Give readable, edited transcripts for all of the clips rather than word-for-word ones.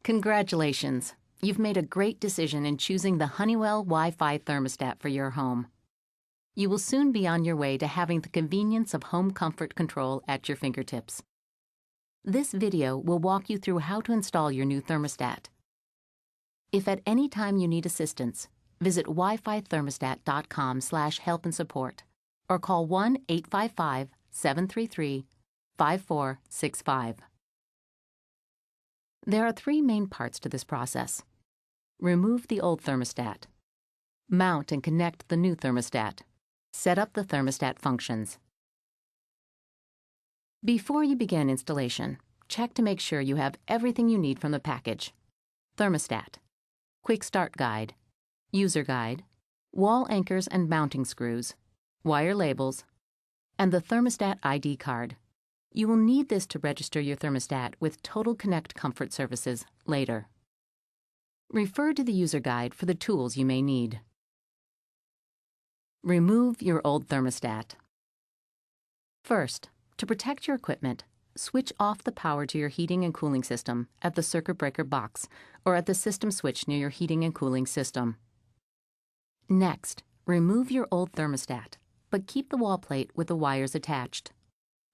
Congratulations! You've made a great decision in choosing the Honeywell Wi-Fi thermostat for your home. You will soon be on your way to having the convenience of home comfort control at your fingertips. This video will walk you through how to install your new thermostat. If at any time you need assistance, visit wifithermostat.com/help and support or call 1-855-733-5465. There are three main parts to this process. Remove the old thermostat. Mount and connect the new thermostat. Set up the thermostat functions. Before you begin installation, check to make sure you have everything you need from the package: thermostat, quick start guide, user guide, wall anchors and mounting screws, wire labels, and the thermostat ID card. You will need this to register your thermostat with Total Connect Comfort services later. Refer to the user guide for the tools you may need. Remove your old thermostat. First, to protect your equipment, switch off the power to your heating and cooling system at the circuit breaker box or at the system switch near your heating and cooling system. Next, remove your old thermostat, but keep the wall plate with the wires attached.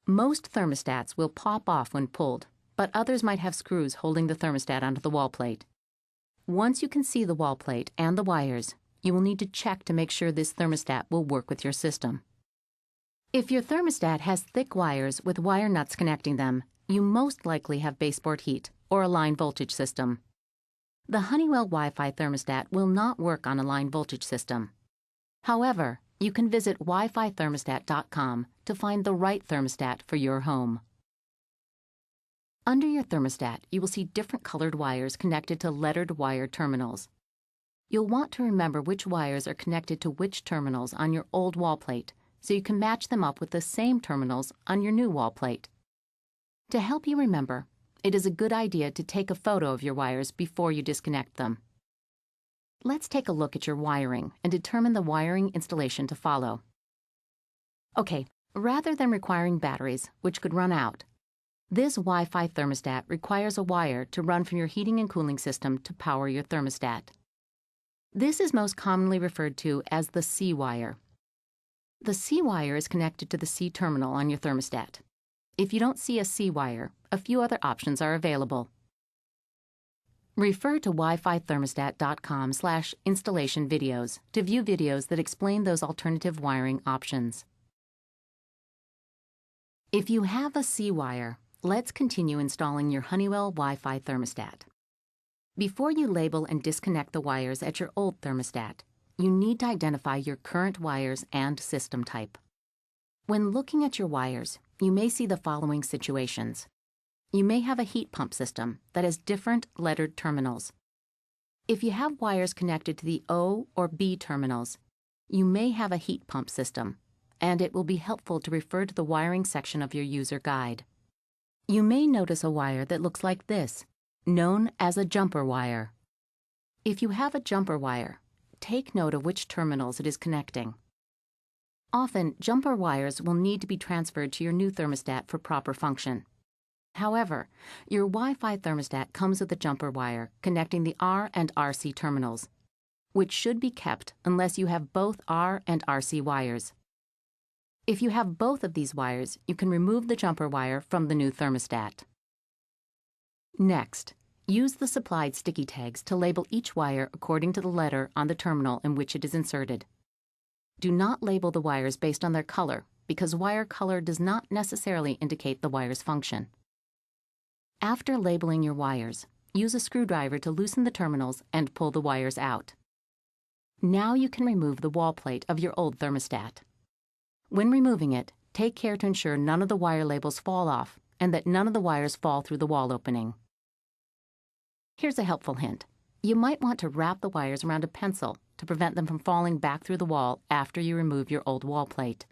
Most thermostats will pop off when pulled, but others might have screws holding the thermostat onto the wall plate. Once you can see the wall plate and the wires, you will need to check to make sure this thermostat will work with your system. If your thermostat has thick wires with wire nuts connecting them, you most likely have baseboard heat or a line voltage system. The Honeywell Wi-Fi thermostat will not work on a line voltage system. However, you can visit wifithermostat.com to find the right thermostat for your home. Under your thermostat, you will see different colored wires connected to lettered wire terminals. You'll want to remember which wires are connected to which terminals on your old wall plate, so you can match them up with the same terminals on your new wall plate. To help you remember, it is a good idea to take a photo of your wires before you disconnect them. Let's take a look at your wiring and determine the wiring installation to follow. Okay, rather than requiring batteries, which could run out, this Wi-Fi thermostat requires a wire to run from your heating and cooling system to power your thermostat. This is most commonly referred to as the C wire. The C wire is connected to the C terminal on your thermostat. If you don't see a C wire, a few other options are available. Refer to wifithermostat.com/installation videos to view videos that explain those alternative wiring options. If you have a C wire, let's continue installing your Honeywell Wi-Fi thermostat. Before you label and disconnect the wires at your old thermostat, you need to identify your current wires and system type. When looking at your wires, you may see the following situations. You may have a heat pump system that has different lettered terminals. If you have wires connected to the O or B terminals, you may have a heat pump system, and it will be helpful to refer to the wiring section of your user guide. You may notice a wire that looks like this, known as a jumper wire. If you have a jumper wire, take note of which terminals it is connecting. Often, jumper wires will need to be transferred to your new thermostat for proper function. However, your Wi-Fi thermostat comes with a jumper wire connecting the R and RC terminals, which should be kept unless you have both R and RC wires. If you have both of these wires, you can remove the jumper wire from the new thermostat. Next, use the supplied sticky tags to label each wire according to the letter on the terminal in which it is inserted. Do not label the wires based on their color, because wire color does not necessarily indicate the wire's function. After labeling your wires, use a screwdriver to loosen the terminals and pull the wires out. Now you can remove the wall plate of your old thermostat. When removing it, take care to ensure none of the wire labels fall off and that none of the wires fall through the wall opening. Here's a helpful hint. You might want to wrap the wires around a pencil to prevent them from falling back through the wall after you remove your old wall plate.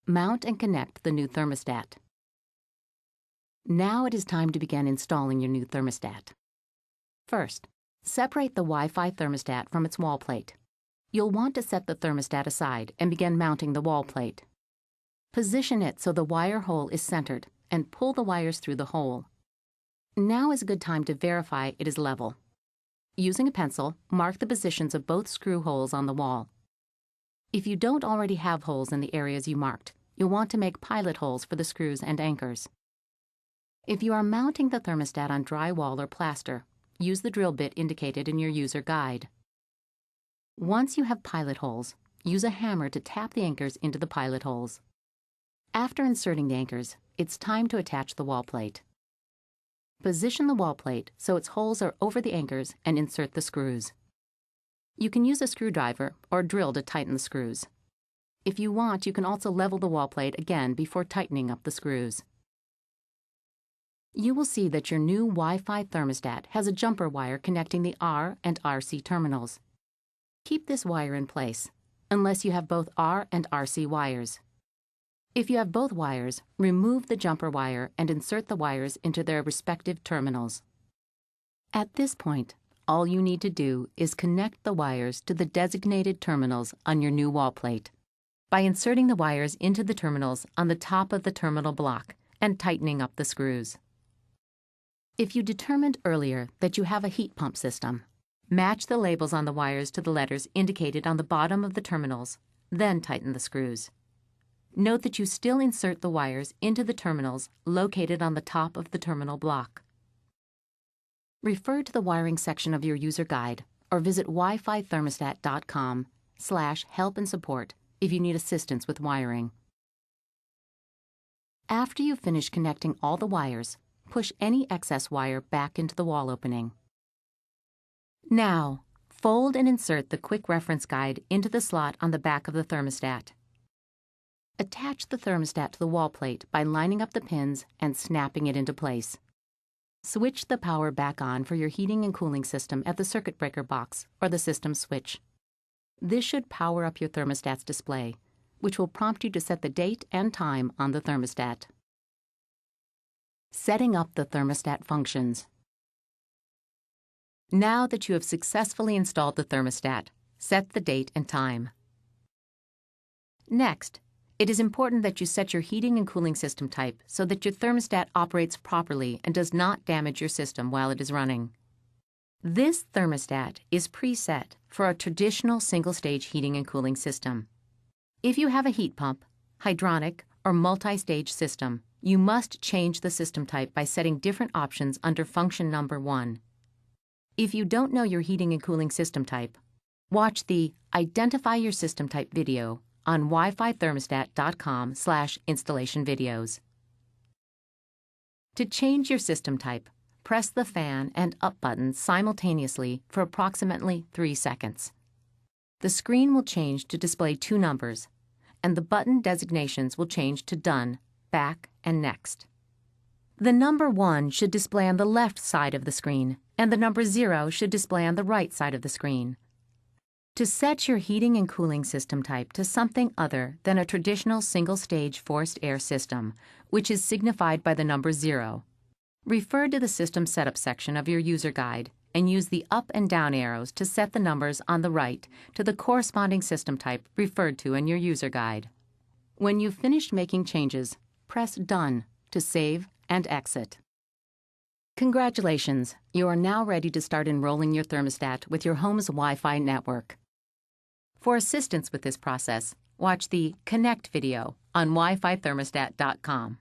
Mount and connect the new thermostat. Now it is time to begin installing your new thermostat. First, separate the Wi-Fi thermostat from its wall plate. You'll want to set the thermostat aside and begin mounting the wall plate. Position it so the wire hole is centered and pull the wires through the hole. Now is a good time to verify it is level. Using a pencil, mark the positions of both screw holes on the wall. If you don't already have holes in the areas you marked, you'll want to make pilot holes for the screws and anchors. If you are mounting the thermostat on drywall or plaster, use the drill bit indicated in your user guide. Once you have pilot holes, use a hammer to tap the anchors into the pilot holes. After inserting the anchors, it's time to attach the wall plate. Position the wall plate so its holes are over the anchors and insert the screws. You can use a screwdriver or drill to tighten the screws. If you want, you can also level the wall plate again before tightening up the screws. You will see that your new Wi-Fi thermostat has a jumper wire connecting the R and RC terminals. Keep this wire in place, unless you have both R and RC wires. If you have both wires, remove the jumper wire and insert the wires into their respective terminals. At this point, all you need to do is connect the wires to the designated terminals on your new wall plate by inserting the wires into the terminals on the top of the terminal block and tightening up the screws. If you determined earlier that you have a heat pump system, match the labels on the wires to the letters indicated on the bottom of the terminals, then tighten the screws. Note that you still insert the wires into the terminals located on the top of the terminal block. Refer to the wiring section of your user guide or visit wifithermostat.com/help and support if you need assistance with wiring. After you finish connecting all the wires, push any excess wire back into the wall opening. Now, fold and insert the quick reference guide into the slot on the back of the thermostat. Attach the thermostat to the wall plate by lining up the pins and snapping it into place. Switch the power back on for your heating and cooling system at the circuit breaker box or the system switch. This should power up your thermostat's display, which will prompt you to set the date and time on the thermostat. Setting up the thermostat functions. Now that you have successfully installed the thermostat, set the date and time. Next, it is important that you set your heating and cooling system type so that your thermostat operates properly and does not damage your system while it is running. This thermostat is preset for a traditional single-stage heating and cooling system. If you have a heat pump, hydronic, or multi-stage system, you must change the system type by setting different options under function number 1. If you don't know your heating and cooling system type, watch the Identify Your System Type video on wifithermostat.com/installation videos. To change your system type, press the fan and up buttons simultaneously for approximately 3 seconds. The screen will change to display 2 numbers, and the button designations will change to Done, Back, and Next. The number 1 should display on the left side of the screen, and the number 0 should display on the right side of the screen. To set your heating and cooling system type to something other than a traditional single-stage forced air system, which is signified by the number 0, refer to the System Setup section of your user guide and use the up and down arrows to set the numbers on the right to the corresponding system type referred to in your user guide. When you've finished making changes, press Done to save and exit. Congratulations! You are now ready to start enrolling your thermostat with your home's Wi-Fi network. For assistance with this process, watch the Connect video on wifithermostat.com.